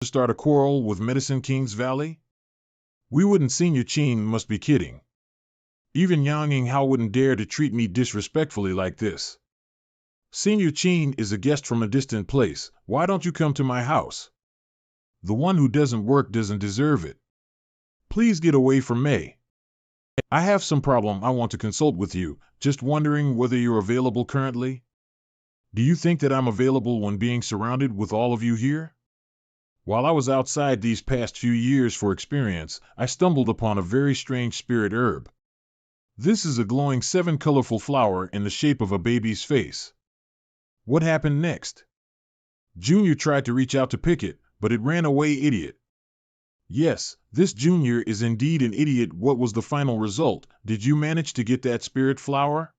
to start a quarrel with Medicine King's Valley? We wouldn't. Senior Chin must be kidding. Even Yang Yinghao wouldn't dare to treat me disrespectfully like this. Senior Chin is a guest from a distant place. Why don't you come to my house? The one who doesn't work doesn't deserve it. Please get away from me. I have some problem I want to consult with you, just wondering whether you're available currently? Do you think that I'm available when being surrounded with all of you here? While I was outside these past few years for experience, I stumbled upon a very strange spirit herb. This is a glowing 7 colorful flower in the shape of a baby's face. What happened next? Junior tried to reach out to pick it, but it ran away. Idiot. Yes, this Junior is indeed an idiot. What was the final result? Did you manage to get that spirit flower?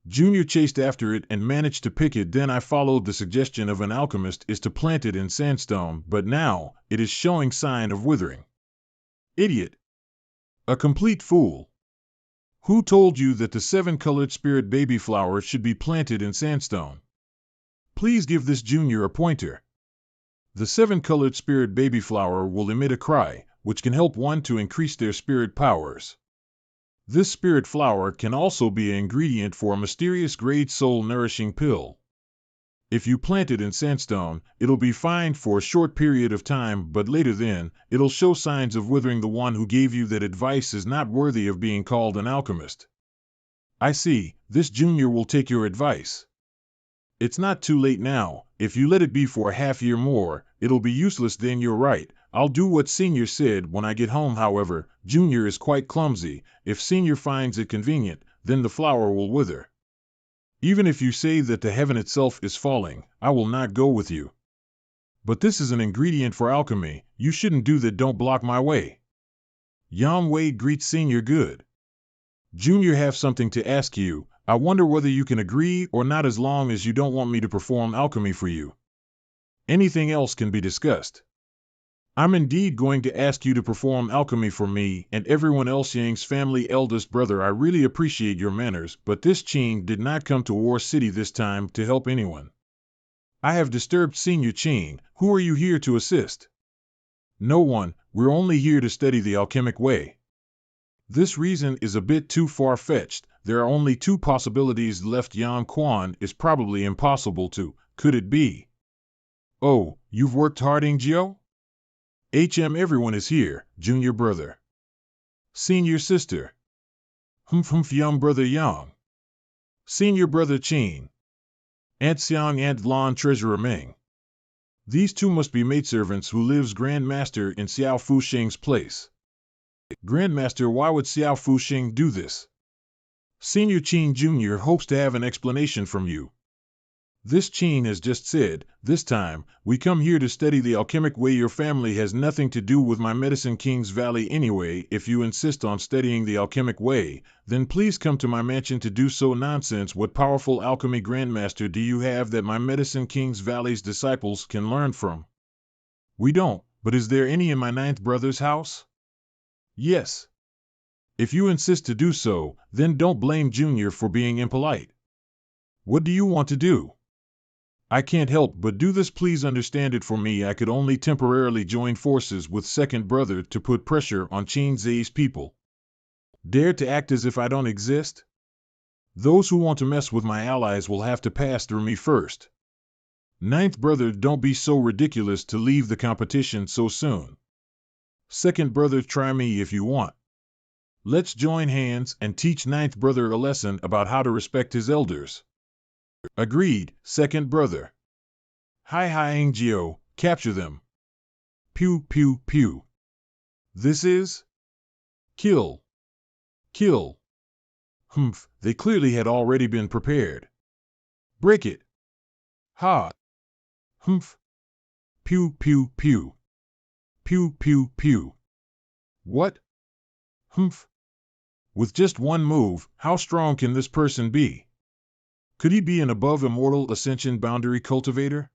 Junior chased after it and managed to pick it. Then I followed the suggestion of an alchemist is to plant it in sandstone, but now it is showing sign of withering. Idiot. A complete fool. Who told you that the 7-colored spirit baby flower should be planted in sandstone? Please give this Junior a pointer. The 7-colored spirit baby flower will emit a cry, which can help one to increase their spirit powers. This spirit flower can also be an ingredient for a mysterious great soul-nourishing pill. If you plant it in sandstone, it'll be fine for a short period of time, but later then, it'll show signs of withering. The one who gave you that advice is not worthy of being called an alchemist. I see, this Junior will take your advice. It's not too late now. If you let it be for a half-year more, it'll be useless. Then you're right. I'll do what Senior said when I get home. However, Junior is quite clumsy. If Senior finds it convenient, then the flower will wither. Even if you say that the heaven itself is falling, I will not go with you. But this is an ingredient for alchemy. You shouldn't do that. Don't block my way. Yang Wei greets Senior. Good. Junior, have something to ask you. I wonder whether you can agree or not, as long as you don't want me to perform alchemy for you. Anything else can be discussed. I'm indeed going to ask you to perform alchemy for me and everyone else. Yang's family eldest brother, I really appreciate your manners, but this Qing did not come to War City this time to help anyone. I have disturbed Senior Qing. Who are you here to assist? No one. We're only here to study the alchemic way. This reason is a bit too far-fetched. There are only 2 possibilities left. Yang Quan is probably impossible to. Could it be? Oh, you've worked hard, Jio? Everyone is here. Junior brother. Senior sister. Young brother Yang. Senior brother Qin. Aunt Xiang, Aunt Lan, Treasurer Meng. These 2 must be maidservants who lives Grandmaster in Xiao Fuxing's place. Grandmaster, why would Xiao Fuxing do this? Senior Qin Jr. hopes to have an explanation from you. This Qin has just said, this time, we come here to study the alchemic way. Your family has nothing to do with my Medicine King's Valley anyway. If you insist on studying the alchemic way, then please come to my mansion to do so. Nonsense. What powerful alchemy grandmaster do you have that my Medicine King's Valley's disciples can learn from? We don't, but is there any in my 9th brother's house? Yes. If you insist to do so, then don't blame Junior for being impolite. What do you want to do? I can't help but do this. Please understand it for me. I could only temporarily join forces with 2nd brother to put pressure on Qin Zai's people. Dare to act as if I don't exist? Those who want to mess with my allies will have to pass through me first. 9th brother, don't be so ridiculous to leave the competition so soon. 2nd brother, try me if you want. Let's join hands and teach 9th brother a lesson about how to respect his elders. Agreed, 2nd brother. Hi Jio, capture them. Pew pew pew. This is? Kill. Kill. They clearly had already been prepared. Break it. Ha. Pew pew pew. Pew pew pew. What? With just one move, how strong can this person be? Could he be an above immortal ascension boundary cultivator?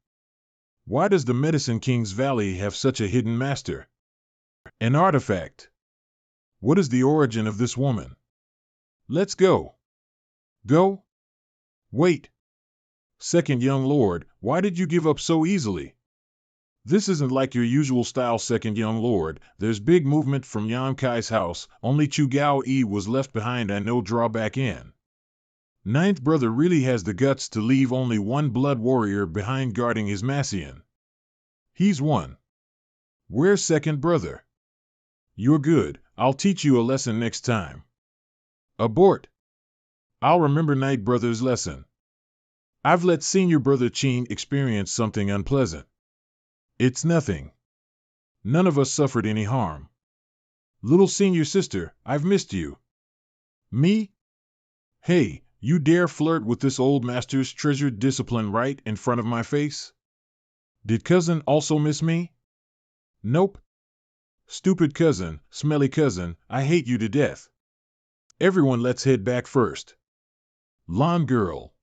Why does the Medicine King's Valley have such a hidden master? An artifact. What is the origin of this woman? Let's go. Go? Wait. 2nd young lord, why did you give up so easily? This isn't like your usual style, second young lord. There's big movement from Yan Kai's house. Only Chu Gao Yi was left behind and no drawback in. Ninth brother really has the guts to leave only one blood warrior behind guarding his Massian. He's one. Where's second brother? You're good. I'll teach you a lesson next time. Abort. I'll remember ninth brother's lesson. I've let senior brother Chin experience something unpleasant. It's nothing. None of us suffered any harm. Little senior sister, I've missed you. Me? Hey, you dare flirt with this old master's treasured discipline right in front of my face? Did cousin also miss me? Nope. Stupid cousin, smelly cousin, I hate you to death. Everyone, let's head back first. Lawn girl.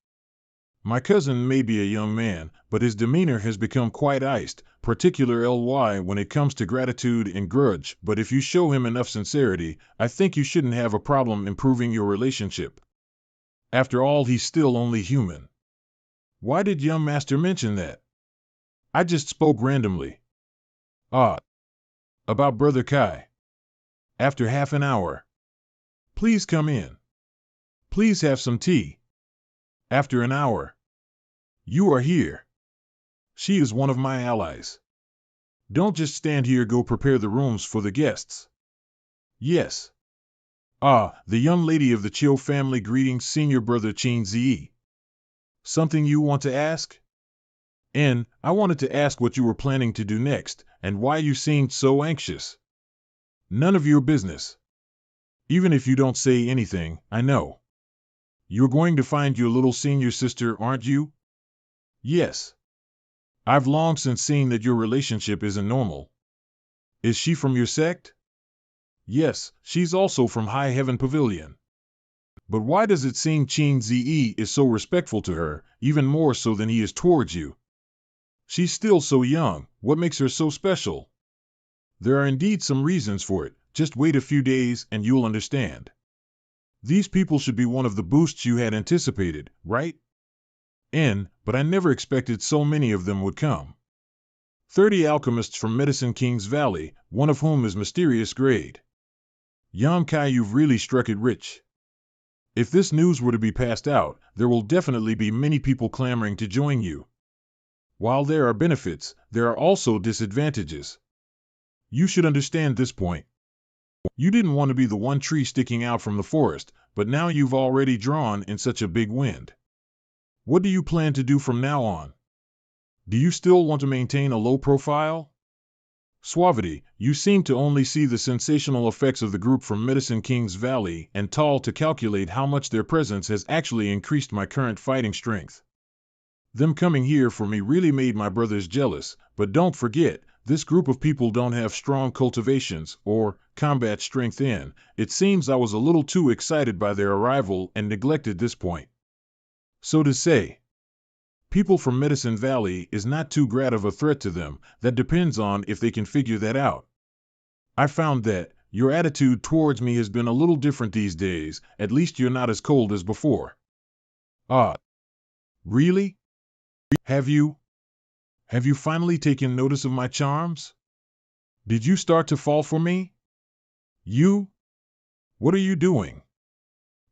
My cousin may be a young man, but his demeanor has become quite iced, particularly when it comes to gratitude and grudge, but if you show him enough sincerity, I think you shouldn't have a problem improving your relationship. After all, he's still only human. Why did young master mention that? I just spoke randomly. Ah. About Brother Kai. After half an hour. Please come in. Please have some tea. After an hour. You are here. She is one of my allies. Don't just stand here, go prepare the rooms for the guests. Yes. Ah, the young lady of the Chiu family, greetings senior brother Chin Zi. Something you want to ask? I wanted to ask what you were planning to do next, and why you seemed so anxious. None of your business. Even if you don't say anything, I know. You're going to find your little senior sister, aren't you? Yes. I've long since seen that your relationship isn't normal. Is she from your sect? Yes, she's also from High Heaven Pavilion. But why does it seem Chin Zi is so respectful to her, even more so than he is towards you? She's still so young, what makes her so special? There are indeed some reasons for it, just wait a few days and you'll understand. These people should be one of the boosts you had anticipated, right? But I never expected so many of them would come. 30 alchemists from Medicine King's Valley, one of whom is mysterious grade. Yan Kai, you've really struck it rich. If this news were to be passed out, there will definitely be many people clamoring to join you. While there are benefits, there are also disadvantages. You should understand this point. You didn't want to be the one tree sticking out from the forest, but now you've already drawn in such a big wind. What do you plan to do from now on? Do you still want to maintain a low profile? Suavity, you seem to only see the sensational effects of the group from Medicine King's Valley and tall to calculate how much their presence has actually increased my current fighting strength. Them coming here for me really made my brothers jealous, but don't forget, this group of people don't have strong cultivations or combat strength in. It seems I was a little too excited by their arrival and neglected this point. So to say, people from Medicine Valley is not too great of a threat to them. That depends on if they can figure that out. I found that your attitude towards me has been a little different these days. At least you're not as cold as before. Ah. Really? Have you finally taken notice of my charms? Did you start to fall for me? You? What are you doing?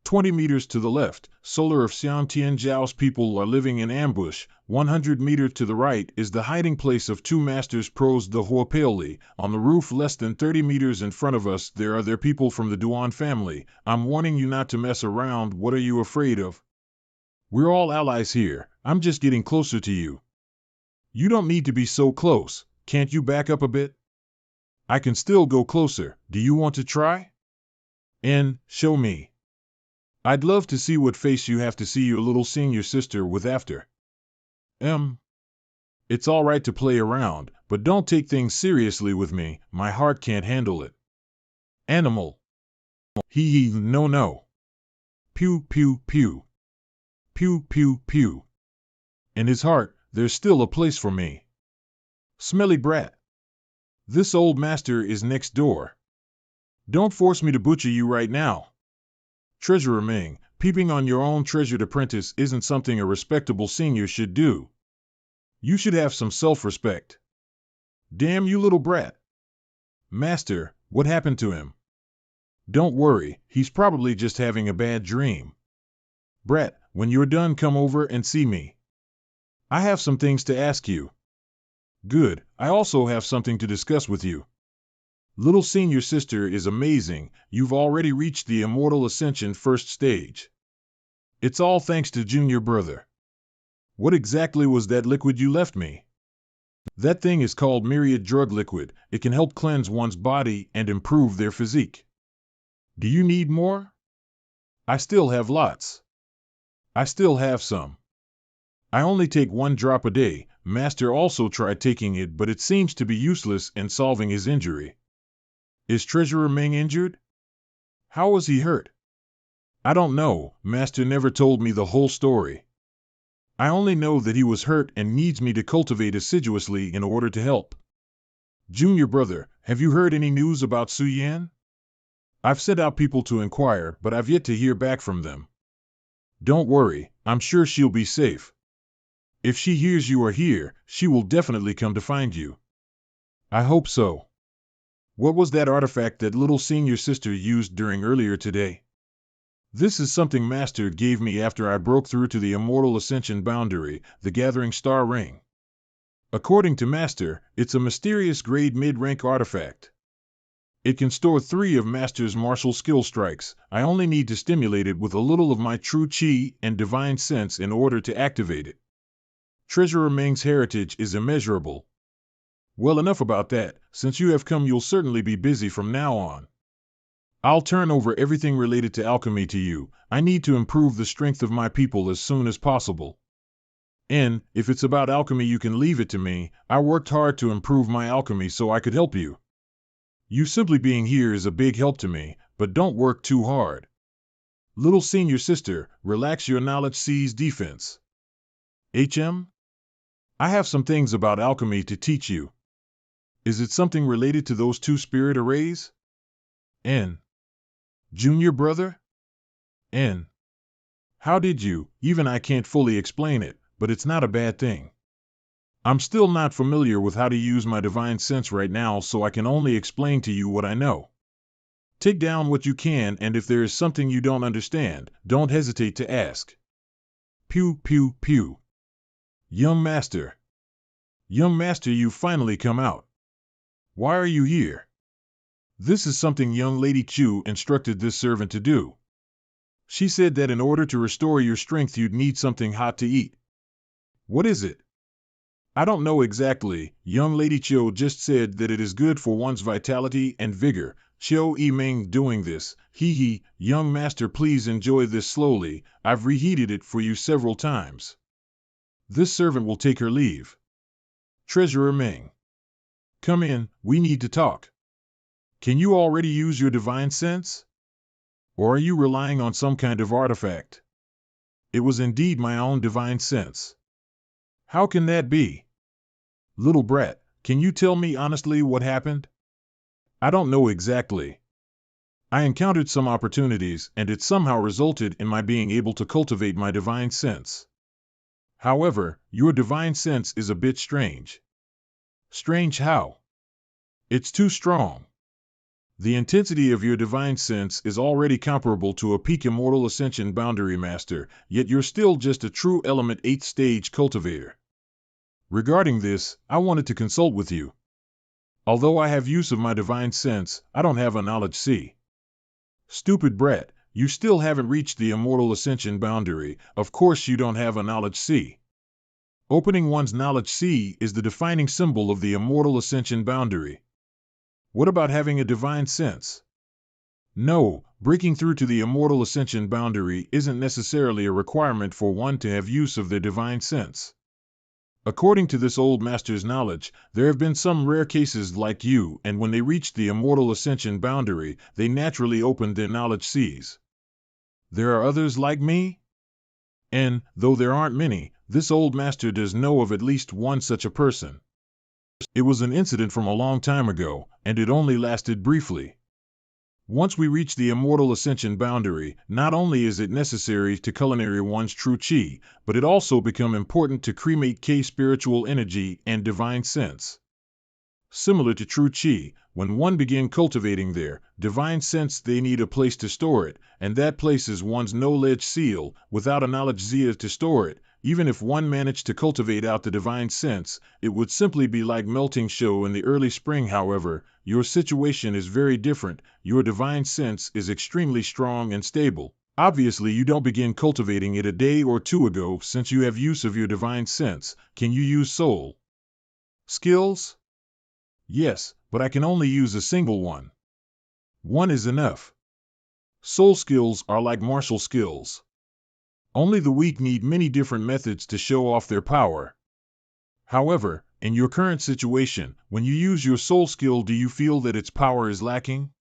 20 meters to the left, Solar of Xian Tianzhao's people are living in ambush. 100 meters to the right is the hiding place of two masters pros the Huapeoli. On the roof less than 30 meters in front of us there are their people from the Duan family. I'm warning you not to mess around. What are you afraid of? We're all allies here. I'm just getting closer to you. You don't need to be so close. Can't you back up a bit? I can still go closer. Do you want to try? Show me. I'd love to see what face you have to see your little senior sister with after. It's all right to play around, but don't take things seriously with me. My heart can't handle it. Animal. Hee, no. Pew, pew, pew. Pew, pew, pew. In his heart, there's still a place for me. Smelly brat. This old master is next door. Don't force me to butcher you right now. Treasurer Ming, peeping on your own treasured apprentice isn't something a respectable senior should do. You should have some self-respect. Damn you little brat. Master, what happened to him? Don't worry, he's probably just having a bad dream. Brat, when you're done come over and see me. I have some things to ask you. Good, I also have something to discuss with you. Little senior sister is amazing, you've already reached the immortal ascension first stage. It's all thanks to junior brother. What exactly was that liquid you left me? That thing is called myriad drug liquid. It can help cleanse one's body and improve their physique. Do you need more? I still have lots. I still have some. I only take 1 drop a day. Master also tried taking it, but it seems to be useless in solving his injury. Is Treasurer Ming injured? How was he hurt? I don't know. Master never told me the whole story. I only know that he was hurt and needs me to cultivate assiduously in order to help. Junior brother, have you heard any news about Su Yan? I've sent out people to inquire, but I've yet to hear back from them. Don't worry, I'm sure she'll be safe. If she hears you are here, she will definitely come to find you. I hope so. What was that artifact that little senior sister used during earlier today? This is something Master gave me after I broke through to the immortal ascension boundary, the Gathering Star Ring. According to Master, it's a mysterious grade mid-rank artifact. It can store 3 of Master's martial skill strikes. I only need to stimulate it with a little of my true chi and divine sense in order to activate it. Treasurer Ming's heritage is immeasurable. Well, enough about that. Since you have come, you'll certainly be busy from now on. I'll turn over everything related to alchemy to you. I need to improve the strength of my people as soon as possible. And, if it's about alchemy, you can leave it to me. I worked hard to improve my alchemy so I could help you. You simply being here is a big help to me, but don't work too hard. Little senior sister, relax your knowledge C's defense. HM? I have some things about alchemy to teach you. Is it something related to those 2 spirit arrays? N. Junior brother? N. How did you? Even I can't fully explain it, but it's not a bad thing. I'm still not familiar with how to use my divine sense right now, so I can only explain to you what I know. Take down what you can, and if there is something you don't understand, don't hesitate to ask. Pew, pew, pew. Young Master. Young Master, you've finally come out. Why are you here? This is something young Lady Chu instructed this servant to do. She said that in order to restore your strength you'd need something hot to eat. What is it? I don't know exactly. Young Lady Chiu just said that it is good for one's vitality and vigor. Chiu Yiming doing this. Hee. Young master, please enjoy this slowly. I've reheated it for you several times. This servant will take her leave. Treasurer Ming. Come in, we need to talk. Can you already use your divine sense? Or are you relying on some kind of artifact? It was indeed my own divine sense. How can that be? Little brat, can you tell me honestly what happened? I don't know exactly. I encountered some opportunities, and it somehow resulted in my being able to cultivate my divine sense. However, your divine sense is a bit strange. Strange how? It's too strong. The intensity of your divine sense is already comparable to a peak immortal ascension boundary master, yet you're still just a true element 8th stage cultivator. Regarding this, I wanted to consult with you. Although I have use of my divine sense, I don't have a knowledge C. Stupid brat, you still haven't reached the immortal ascension boundary. Of course you don't have a knowledge C. Opening one's knowledge C is the defining symbol of the immortal ascension boundary. What about having a divine sense? No, breaking through to the immortal ascension boundary isn't necessarily a requirement for one to have use of their divine sense. According to this old master's knowledge, there have been some rare cases like you, and when they reached the immortal ascension boundary, they naturally opened their knowledge Cs. There are others like me? And, though there aren't many, this old master does know of at least one such a person. It was an incident from a long time ago, and it only lasted briefly. Once we reach the immortal ascension boundary, not only is it necessary to culinary one's true chi, but it also become important to cremate K spiritual energy and divine sense. Similar to true Qi, when one begins cultivating their divine sense, they need a place to store it, and that place is one's knowledge seal. Without a knowledge zia to store it, even if one managed to cultivate out the divine sense, it would simply be like melting snow in the early spring. However, your situation is very different. Your divine sense is extremely strong and stable. Obviously, you don't begin cultivating it a day or two ago. Since you have use of your divine sense, can you use soul skills? Yes, but I can only use a single one. One is enough. Soul skills are like martial skills. Only the weak need many different methods to show off their power. However, in your current situation, when you use your soul skill, do you feel that its power is lacking?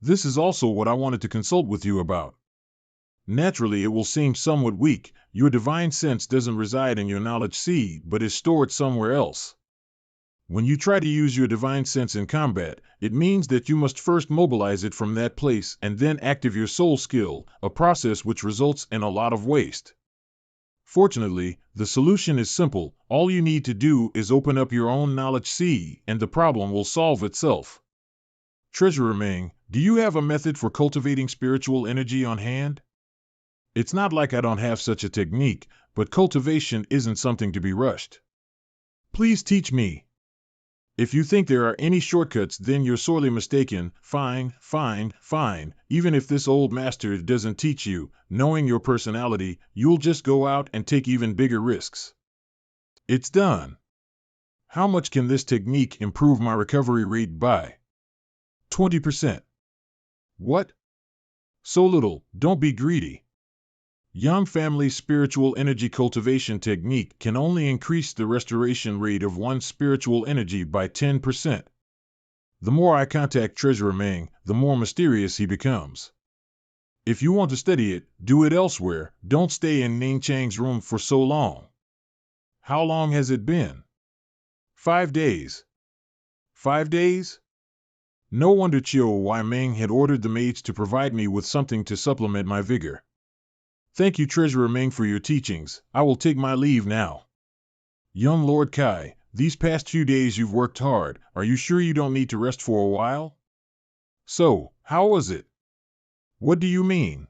This is also what I wanted to consult with you about. Naturally, it will seem somewhat weak. Your divine sense doesn't reside in your knowledge seed, but is stored somewhere else. When you try to use your divine sense in combat, it means that you must first mobilize it from that place and then active your soul skill, a process which results in a lot of waste. Fortunately, the solution is simple. All you need to do is open up your own knowledge sea, and the problem will solve itself. Treasurer Ming, do you have a method for cultivating spiritual energy on hand? It's not like I don't have such a technique, but cultivation isn't something to be rushed. Please teach me. If you think there are any shortcuts, then you're sorely mistaken. Fine. Even if this old master doesn't teach you, knowing your personality, you'll just go out and take even bigger risks. It's done. How much can this technique improve my recovery rate by? 20%. What? So little. Don't be greedy. Young Family's spiritual energy cultivation technique can only increase the restoration rate of one's spiritual energy by 10%. The more I contact Treasurer Ming, the more mysterious he becomes. If you want to study it, do it elsewhere. Don't stay in Ning Chang's room for so long. How long has it been? 5 days. 5 days? No wonder Chiu Wai Ming had ordered the maids to provide me with something to supplement my vigor. Thank you, Treasurer Ming, for your teachings. I will take my leave now. Young Lord Kai, these past few days you've worked hard. Are you sure you don't need to rest for a while? So, how was it? What do you mean?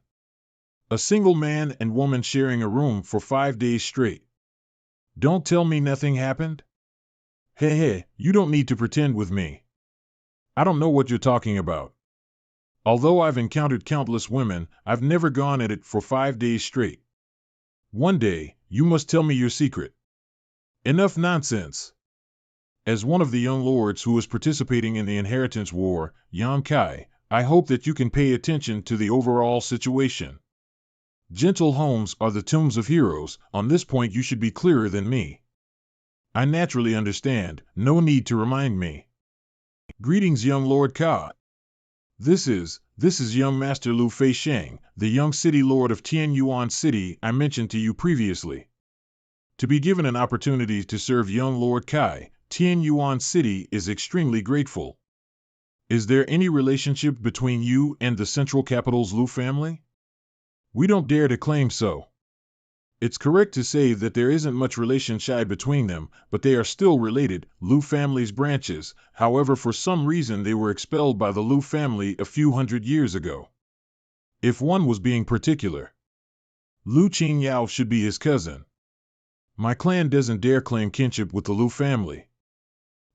A single man and woman sharing a room for 5 days straight. Don't tell me nothing happened? Hey, you don't need to pretend with me. I don't know what you're talking about. Although I've encountered countless women, I've never gone at it for 5 days straight. One day, you must tell me your secret. Enough nonsense. As one of the young lords who is participating in the inheritance war, Yang Kai, I hope that you can pay attention to the overall situation. Gentle homes are the tombs of heroes. On this point you should be clearer than me. I naturally understand, no need to remind me. Greetings, young Lord Ka. This is young Master Lu Feisheng, the young city lord of Tianyuan City I mentioned to you previously. To be given an opportunity to serve young Lord Kai, Tianyuan City is extremely grateful. Is there any relationship between you and the central capital's Lu family? We don't dare to claim so. It's correct to say that there isn't much relationship between them, but they are still related, Lu family's branches. However, for some reason they were expelled by the Lu family a few hundred years ago. If one was being particular, Lu Qingyao should be his cousin. My clan doesn't dare claim kinship with the Lu family.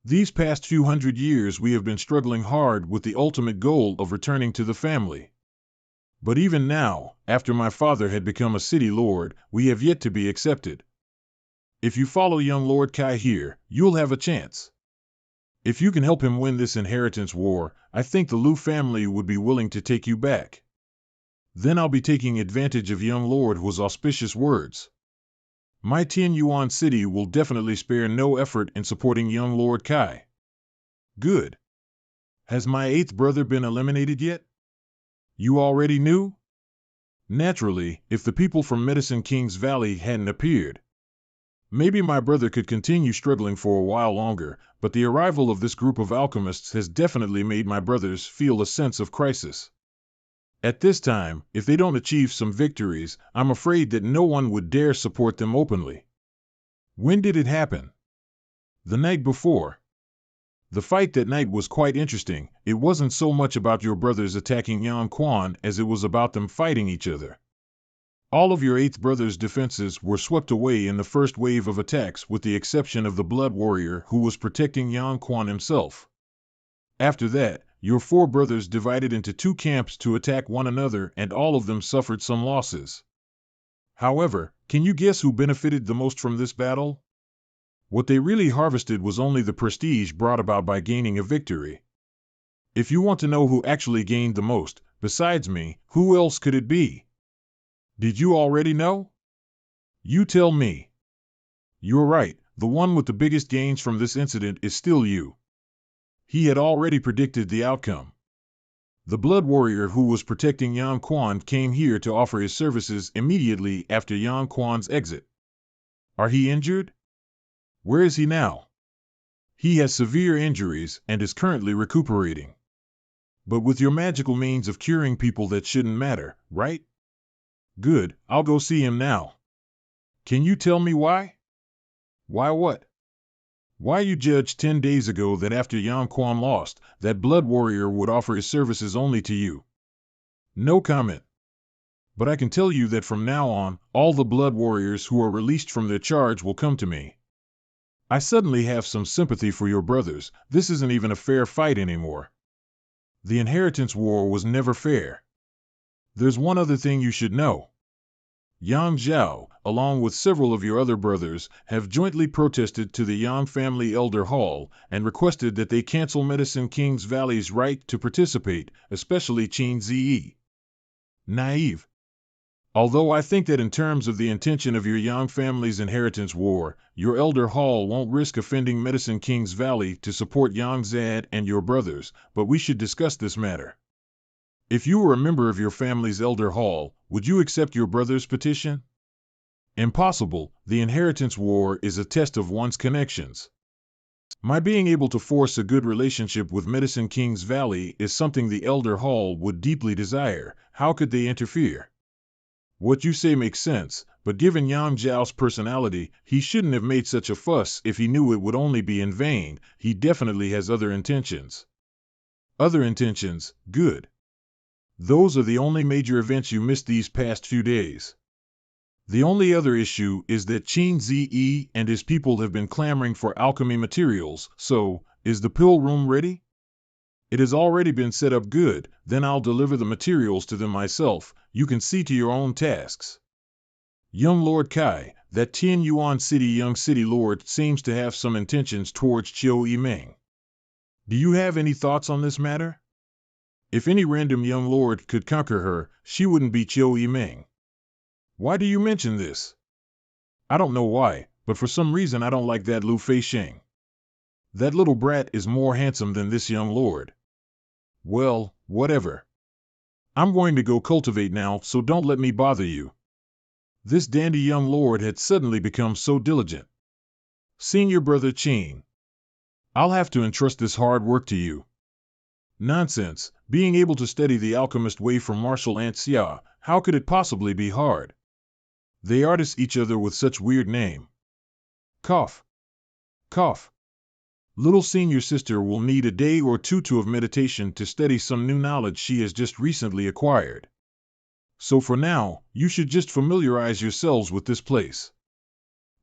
These past few hundred years we have been struggling hard with the ultimate goal of returning to the family. But even now, after my father had become a city lord, we have yet to be accepted. If you follow young Lord Kai here, you'll have a chance. If you can help him win this inheritance war, I think the Lu family would be willing to take you back. Then I'll be taking advantage of young Lord's auspicious words. My Tianyuan City will definitely spare no effort in supporting young Lord Kai. Good. Has my 8th brother been eliminated yet? You already knew? Naturally, if the people from Medicine King's Valley hadn't appeared. Maybe my brother could continue struggling for a while longer, but the arrival of this group of alchemists has definitely made my brothers feel a sense of crisis. At this time, if they don't achieve some victories, I'm afraid that no one would dare support them openly. When did it happen? The night before. The fight that night was quite interesting. It wasn't so much about your brothers attacking Yang Quan as it was about them fighting each other. All of your eighth brother's defenses were swept away in the first wave of attacks with the exception of the Blood Warrior who was protecting Yang Quan himself. After that, your four brothers divided into two camps to attack one another and all of them suffered some losses. However, can you guess who benefited the most from this battle? What they really harvested was only the prestige brought about by gaining a victory. If you want to know who actually gained the most, besides me, who else could it be? Did you already know? You tell me. You're right, the one with the biggest gains from this incident is still you. He had already predicted the outcome. The Blood Warrior who was protecting Yang Quan came here to offer his services immediately after Yang Quan's exit. Are he injured? Where is he now? He has severe injuries and is currently recuperating. But with your magical means of curing people that shouldn't matter, right? Good, I'll go see him now. Can you tell me why? Why what? Why you judged 10 days ago that after Yang Quan lost, that Blood Warrior would offer his services only to you. No comment. But I can tell you that from now on, all the Blood Warriors who are released from their charge will come to me. I suddenly have some sympathy for your brothers. This isn't even a fair fight anymore. The inheritance war was never fair. There's one other thing you should know. Yang Zhao, along with several of your other brothers, have jointly protested to the Yang family Elder Hall and requested that they cancel Medicine King's Valley's right to participate, especially Qin Ziyi. Naive. Although I think that in terms of the intention of your Yang family's inheritance war, your Elder Hall won't risk offending Medicine King's Valley to support Yang Zad and your brothers, but we should discuss this matter. If you were a member of your family's Elder Hall, would you accept your brother's petition? Impossible. The inheritance war is a test of one's connections. My being able to force a good relationship with Medicine King's Valley is something the Elder Hall would deeply desire. How could they interfere? What you say makes sense, but given Yang Zhao's personality, he shouldn't have made such a fuss if he knew it would only be in vain. He definitely has other intentions. Other intentions, good. Those are the only major events you missed these past few days. The only other issue is that Qin Ziyi and his people have been clamoring for alchemy materials, so, is the pill room ready? It has already been set up good, then I'll deliver the materials to them myself. You can see to your own tasks. Young Lord Kai, that Tian Yuan City young city lord seems to have some intentions towards Chiu Yimeng. Do you have any thoughts on this matter? If any random young lord could conquer her, she wouldn't be Chiu Yimeng. Why do you mention this? I don't know why, but for some reason I don't like that Lu Feisheng. That little brat is more handsome than this young lord. Well, whatever. I'm going to go cultivate now, so don't let me bother you. This dandy young lord had suddenly become so diligent. Senior brother Qin. I'll have to entrust this hard work to you. Nonsense, being able to study the alchemist way from martial ant Xia, how could it possibly be hard? They artist each other with such weird name. Cough. Cough. Little senior sister will need a day or two of meditation to study some new knowledge she has just recently acquired. So for now, you should just familiarize yourselves with this place.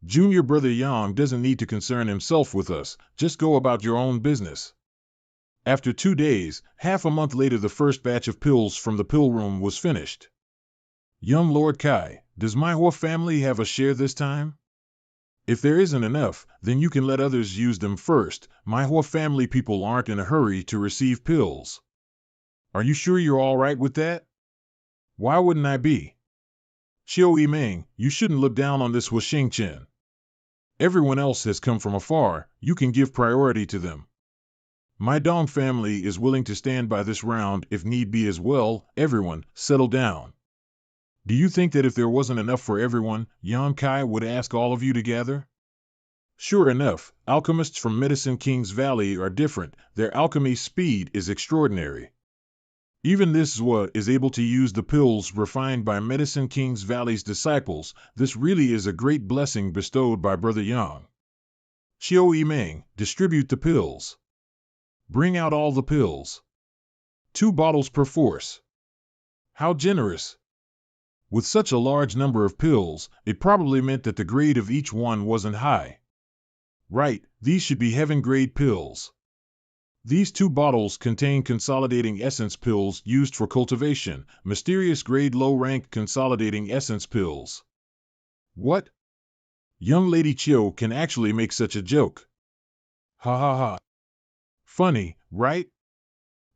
Junior brother Yang doesn't need to concern himself with us, just go about your own business. After 2 days, half a month later the first batch of pills from the pill room was finished. Young Lord Kai, does Manhwa family have a share this time? If there isn't enough, then you can let others use them first. Manhwa family people aren't in a hurry to receive pills. Are you sure you're all right with that? Why wouldn't I be? Chiu Yimeng, you shouldn't look down on this Huashing Chen. Everyone else has come from afar, you can give priority to them. My Dong family is willing to stand by this round if need be as well. Everyone, settle down. Do you think that if there wasn't enough for everyone, Yang Kai would ask all of you to gather? Sure enough, alchemists from Medicine King's Valley are different. Their alchemy speed is extraordinary. Even this Zhua is able to use the pills refined by Medicine King's Valley's disciples. This really is a great blessing bestowed by Brother Yang. Chiu Yimeng, distribute the pills. Bring out all the pills. 2 bottles per force. How generous. With such a large number of pills, it probably meant that the grade of each one wasn't high. Right, these should be heaven-grade pills. These 2 bottles contain consolidating essence pills used for cultivation, mysterious grade low-rank consolidating essence pills. What? Young Lady Chiu can actually make such a joke. Ha ha ha. Funny, right?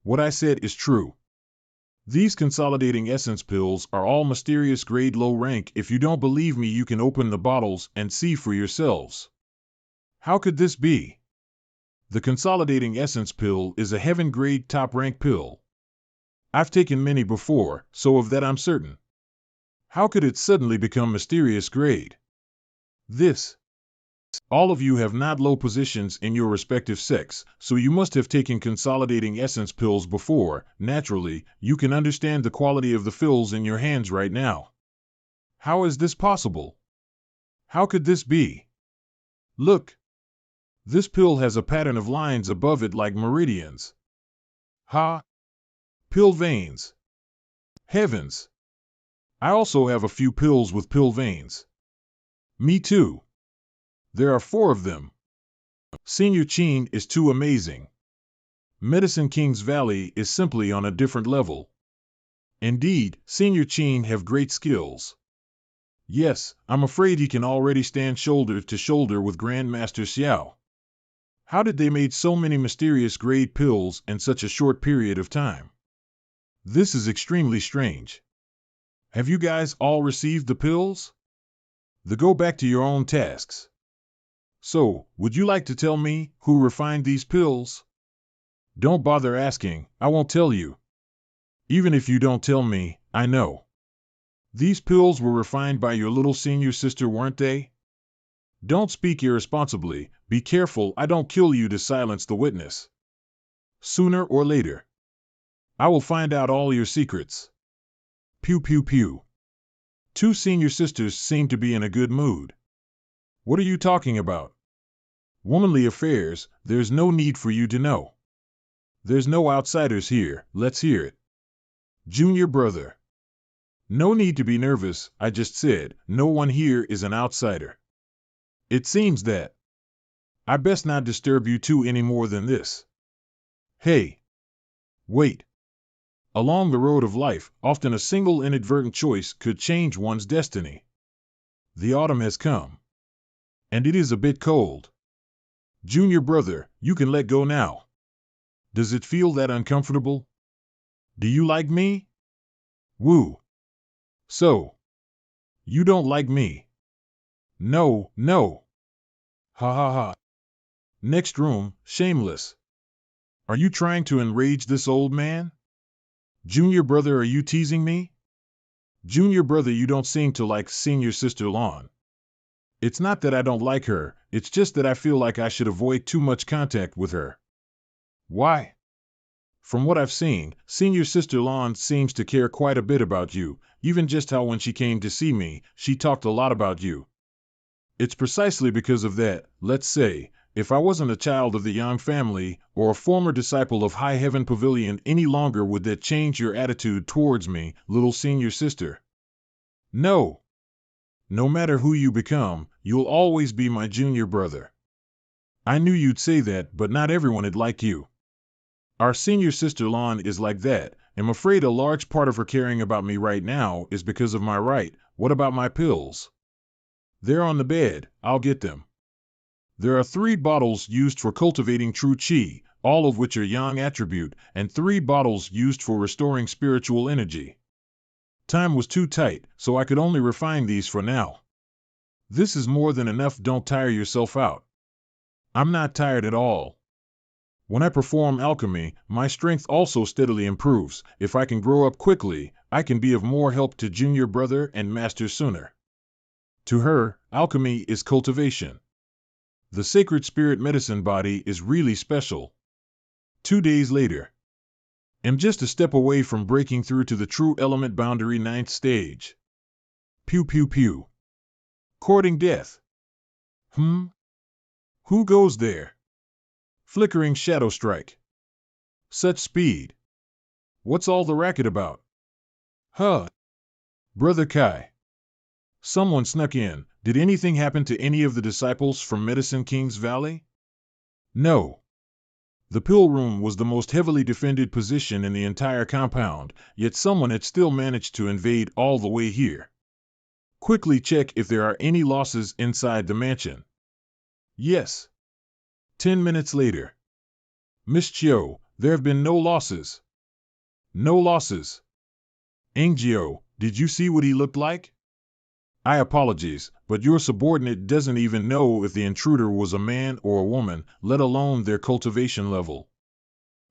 What I said is true. These consolidating essence pills are all mysterious grade low rank. If you don't believe me, you can open the bottles and see for yourselves. How could this be? The consolidating essence pill is a heaven grade top rank pill. I've taken many before, so of that I'm certain. How could it suddenly become mysterious grade? This. All of you have not low positions in your respective sex, so you must have taken consolidating essence pills before. Naturally, you can understand the quality of the pills in your hands right now. How is this possible? How could this be? Look. This pill has a pattern of lines above it like meridians. Ha! Pill veins. Heavens! I also have a few pills with pill veins. Me too. There are 4 of them. Senior Chin is too amazing. Medicine King's Valley is simply on a different level. Indeed, Senior Chin have great skills. Yes, I'm afraid he can already stand shoulder to shoulder with Grandmaster Xiao. How did they make so many mysterious grade pills in such a short period of time? This is extremely strange. Have you guys all received the pills? Then go back to your own tasks. So, would you like to tell me who refined these pills? Don't bother asking, I won't tell you. Even if you don't tell me, I know. These pills were refined by your little senior sister, weren't they? Don't speak irresponsibly. Be careful I don't kill you to silence the witness. Sooner or later, I will find out all your secrets. Pew pew pew. 2 senior sisters seem to be in a good mood. What are you talking about? Womanly affairs, there's no need for you to know. There's no outsiders here, let's hear it. Junior brother. No need to be nervous, I just said, no one here is an outsider. It seems that. I best not disturb you 2 any more than this. Hey. Wait. Along the road of life, often a single inadvertent choice could change one's destiny. The autumn has come. And it is a bit cold. Junior brother, you can let go now. Does it feel that uncomfortable? Do you like me? Woo. So. You don't like me. No, no. Ha ha ha. Next room, shameless. Are you trying to enrage this old man? Junior brother, are you teasing me? Junior brother, you don't seem to like senior sister Lon. It's not that I don't like her, it's just that I feel like I should avoid too much contact with her. Why? From what I've seen, senior sister Lon seems to care quite a bit about you, even just how when she came to see me, she talked a lot about you. It's precisely because of that, let's say, if I wasn't a child of the Yang family, or a former disciple of High Heaven Pavilion any longer, would that change your attitude towards me, little senior sister? No. No matter who you become, you'll always be my junior brother. I knew you'd say that, but not everyone would like you. Our senior sister Lon is like that. I'm afraid a large part of her caring about me right now is because of my right. What about my pills? They're on the bed, I'll get them. There are 3 bottles used for cultivating true qi, all of which are yang attribute, and 3 bottles used for restoring spiritual energy. Time was too tight, so I could only refine these for now. This is more than enough, don't tire yourself out. I'm not tired at all. When I perform alchemy, my strength also steadily improves. If I can grow up quickly, I can be of more help to junior brother and master sooner. To her, alchemy is cultivation. The sacred spirit medicine body is really special. 2 days later. I'm just a step away from breaking through to the true element boundary 9th stage. Pew pew pew. Courting death. Who goes there? Flickering shadow strike. Such speed. What's all the racket about? Huh. Brother Kai. Someone snuck in. Did anything happen to any of the disciples from Medicine King's Valley? No. The pill room was the most heavily defended position in the entire compound, yet someone had still managed to invade all the way here. Quickly check if there are any losses inside the mansion. Yes. 10 minutes later. Miss Chiu, there have been no losses. No losses. Angio, did you see what he looked like? I apologize, but your subordinate doesn't even know if the intruder was a man or a woman, let alone their cultivation level.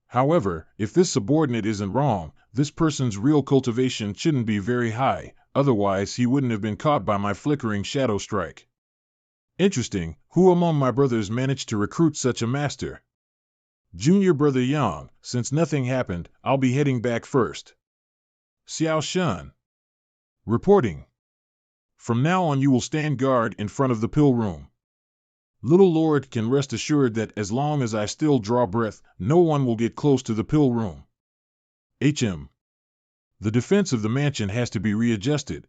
However, if this subordinate isn't wrong, this person's real cultivation shouldn't be very high, otherwise he wouldn't have been caught by my flickering shadow strike. Interesting, who among my brothers managed to recruit such a master? Junior brother Yang, since nothing happened, I'll be heading back first. Xiao Shun. Reporting. From now on you will stand guard in front of the pill room. Little Lord can rest assured that as long as I still draw breath, no one will get close to the pill room. HM. The defense of the mansion has to be readjusted.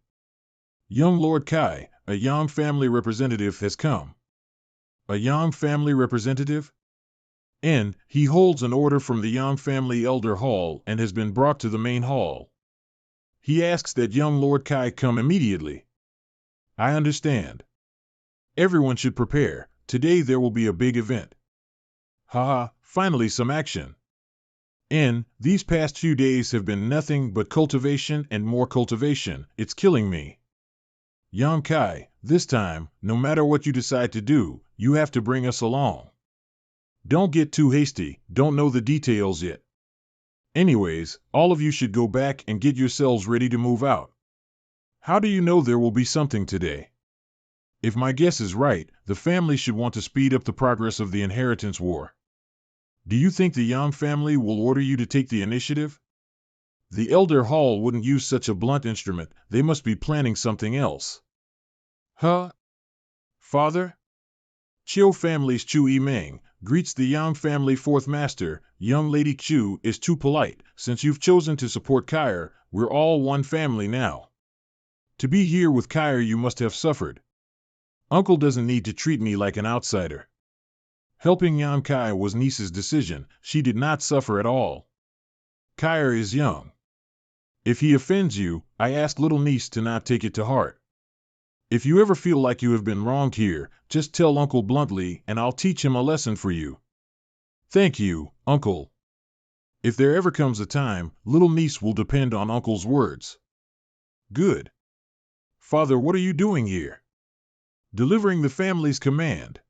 Young Lord Kai, a Yang family representative has come. A Yang family representative? N. He holds an order from the Yang family elder hall and has been brought to the main hall. He asks that young Lord Kai come immediately. I understand. Everyone should prepare. Today there will be a big event. Haha, finally some action. N. These past few days have been nothing but cultivation and more cultivation. It's killing me. Yang Kai, this time, no matter what you decide to do, you have to bring us along. Don't get too hasty, don't know the details yet. Anyways, all of you should go back and get yourselves ready to move out. How do you know there will be something today? If my guess is right, the family should want to speed up the progress of the inheritance war. Do you think the Yang family will order you to take the initiative? The elder hall wouldn't use such a blunt instrument, they must be planning something else. Huh? Father? Chiu family's Chu Yimeng greets the Yang family fourth master. Young Lady Chu is too polite. Since you've chosen to support Kair, we're all one family now. To be here with Kair you must have suffered. Uncle doesn't need to treat me like an outsider. Helping Yang Kai was niece's decision, she did not suffer at all. Kair is young. If he offends you, I ask little niece to not take it to heart. If you ever feel like you have been wronged here, just tell Uncle bluntly and I'll teach him a lesson for you. Thank you, Uncle. If there ever comes a time, little niece will depend on Uncle's words. Good. Father, what are you doing here? Delivering the family's command.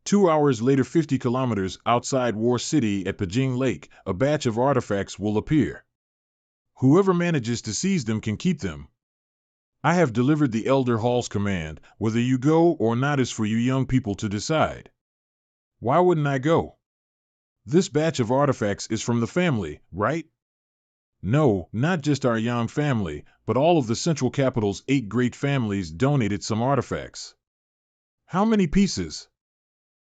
2 hours later, 50 kilometers outside War City at Pajing Lake, a batch of artifacts will appear. Whoever manages to seize them can keep them. I have delivered the Elder Hall's command. Whether you go or not is for you young people to decide. Why wouldn't I go? This batch of artifacts is from the family, right? No, not just our Yang family, but all of the Central Capital's 8 great families donated some artifacts. How many pieces?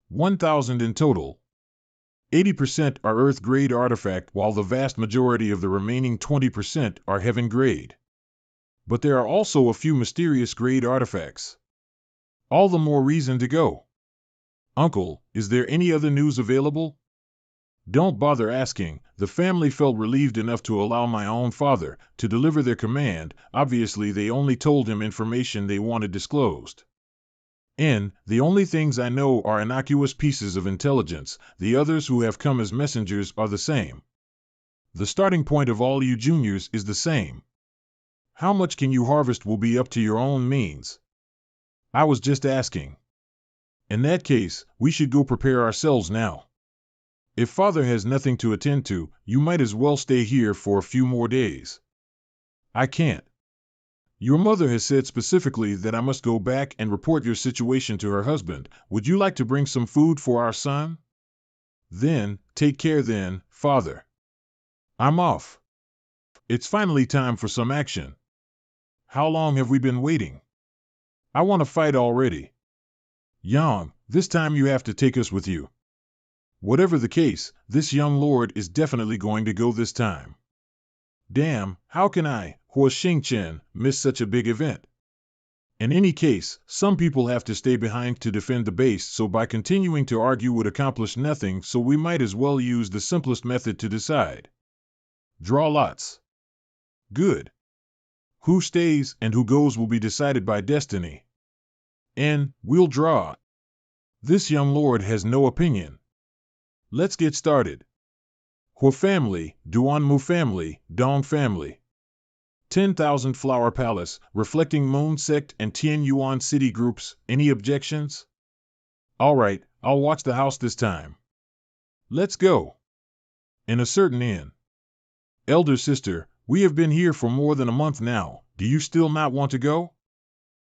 1,000 in total. 80% are Earth-grade artifact, while the vast majority of the remaining 20% are Heaven-grade. But there are also a few mysterious grade artifacts. All the more reason to go. Uncle, is there any other news available? Don't bother asking. The family felt relieved enough to allow my own father to deliver their command. Obviously, they only told him information they wanted disclosed. The only things I know are innocuous pieces of intelligence. The others who have come as messengers are the same. The starting point of all you juniors is the same. How much can you harvest will be up to your own means. I was just asking. In that case, we should go prepare ourselves now. If Father has nothing to attend to, you might as well stay here for a few more days. I can't. Your mother has said specifically that I must go back and report your situation to her husband. Would you like to bring some food for our son? Then, take care then, Father. I'm off. It's finally time for some action. How long have we been waiting? I want to fight already. Yang, this time you have to take us with you. Whatever the case, this young lord is definitely going to go this time. Damn, how can I, Hua Xingchen, miss such a big event? In any case, some people have to stay behind to defend the base, so by continuing to argue would accomplish nothing, so we might as well use the simplest method to decide. Draw lots. Good. Who stays and who goes will be decided by destiny. And we'll draw. This young lord has no opinion. Let's get started. Hua family, Duanmu family, Dong family. 10,000 Flower Palace, reflecting Moon Sect and Tian Yuan City groups. Any objections? All right, I'll watch the house this time. Let's go. In a certain inn. Elder sister, we have been here for more than a month now. Do you still not want to go?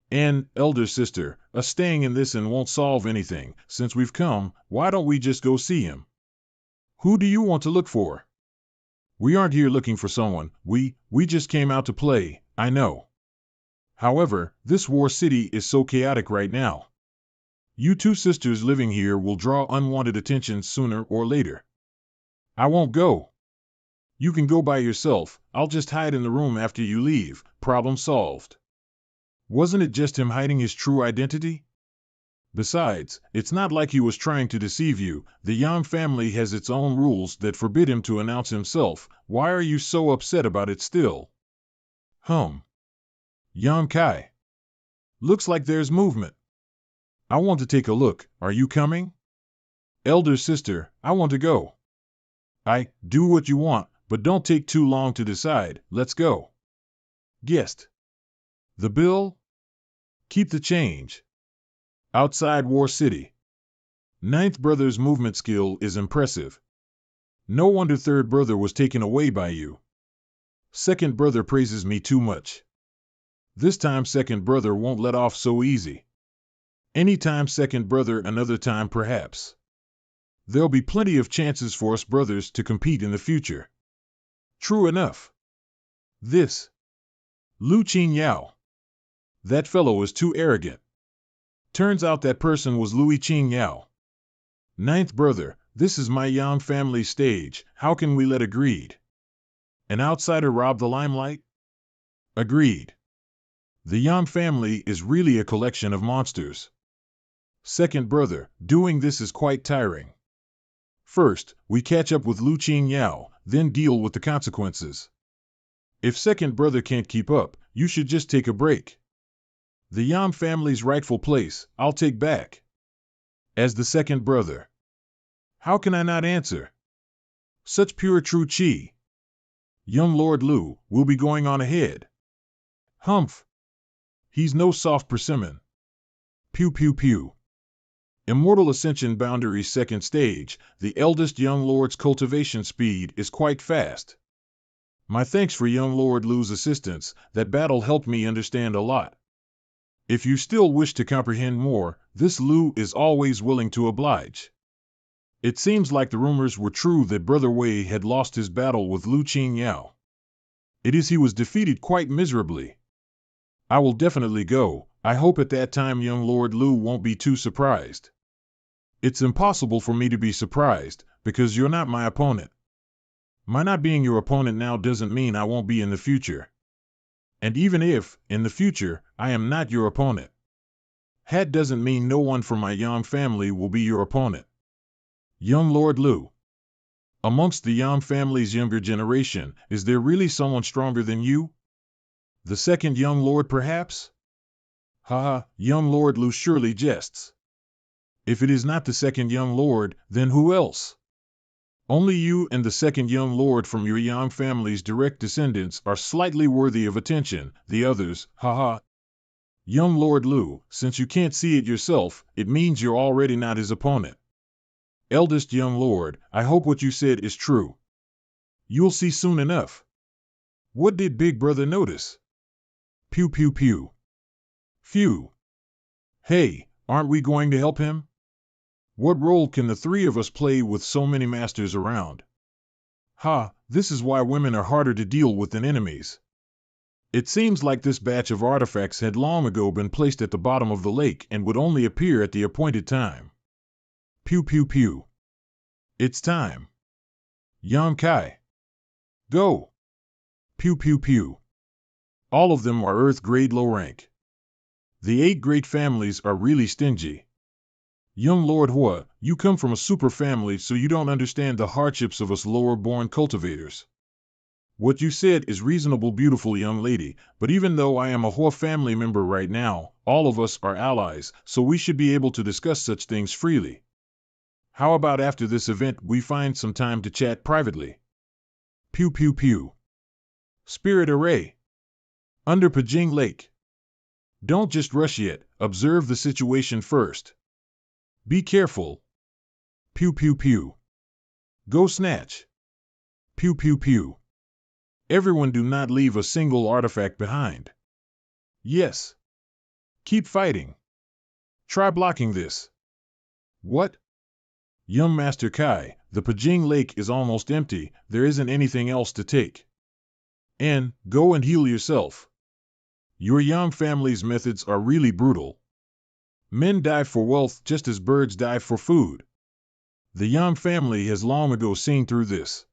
And, elder sister, us staying in this inn won't solve anything. Since we've come, why don't we just go see him? Who do you want to look for? We aren't here looking for someone. We just came out to play, I know. However, this war city is so chaotic right now. You two sisters living here will draw unwanted attention sooner or later. I won't go. You can go by yourself. I'll just hide in the room after you leave. Problem solved. Wasn't it just him hiding his true identity? Besides, it's not like he was trying to deceive you. The Yang family has its own rules that forbid him to announce himself. Why are you so upset about it still? Yang Kai. Looks like there's movement. I want to take a look. Are you coming? Elder sister, I want to go. Do what you want, but don't take too long to decide. Let's go. Guest. The bill? Keep the change. Outside War City. Ninth brother's movement skill is impressive. No wonder third brother was taken away by you. Second brother praises me too much. This time second brother won't let off so easy. Anytime second brother another time perhaps. There'll be plenty of chances for us brothers to compete in the future. True enough. This. Lu Qin Yao. That fellow is too arrogant. Turns out that person was Louis Qing Yao. Ninth brother, this is my Yang family stage. How can we let agreed? An outsider rob the limelight? Agreed. The Yang family is really a collection of monsters. Second brother, doing this is quite tiring. First, we catch up with Lu Qing Yao, then deal with the consequences. If second brother can't keep up, you should just take a break. The Yang family's rightful place, I'll take back. As the second brother. How can I not answer? Such pure true chi. Young Lord Lu will be going on ahead. Humph. He's no soft persimmon. Pew pew pew. Immortal Ascension Boundary second stage, the eldest young lord's cultivation speed is quite fast. My thanks for young Lord Lu's assistance, that battle helped me understand a lot. If you still wish to comprehend more, this Lu is always willing to oblige. It seems like the rumors were true that Brother Wei had lost his battle with Lu Qing Yao. It is he was defeated quite miserably. I will definitely go. I hope at that time young Lord Lu won't be too surprised. It's impossible for me to be surprised, because you're not my opponent. My not being your opponent now doesn't mean I won't be in the future. And even if, in the future, I am not your opponent, that doesn't mean no one from my Yang family will be your opponent. Young Lord Lu. Amongst the Yang family's younger generation, is there really someone stronger than you? The second young lord perhaps? Haha, young Lord Lu surely jests. If it is not the second young lord, then who else? Only you and the second young lord from your Yang family's direct descendants are slightly worthy of attention, the others, haha. Young Lord Lu, since you can't see it yourself, it means you're already not his opponent. Eldest young lord, I hope what you said is true. You'll see soon enough. What did Big Brother notice? Pew pew pew. Phew. Hey, aren't we going to help him? What role can the three of us play with so many masters around? This is why women are harder to deal with than enemies. It seems like this batch of artifacts had long ago been placed at the bottom of the lake and would only appear at the appointed time. Pew pew pew. It's time. Yang Kai. Go. Pew pew pew. All of them are Earth grade low rank. The 8 great families are really stingy. Young Lord Hua, you come from a super family, so you don't understand the hardships of us lower-born cultivators. What you said is reasonable, beautiful young lady, but even though I am a Hua family member right now, all of us are allies, so we should be able to discuss such things freely. How about after this event we find some time to chat privately? Pew pew pew. Spirit Array. Under Pajing Lake. Don't just rush yet, observe the situation first. Be careful. Pew pew pew. Go snatch. Pew pew pew. Everyone, do not leave a single artifact behind. Yes. Keep fighting. Try blocking this. What? Young Master Kai, the Pajing Lake is almost empty, there isn't anything else to take. And, go and heal yourself. Your Yang family's methods are really brutal. Men die for wealth just as birds die for food. The Yang family has long ago seen through this.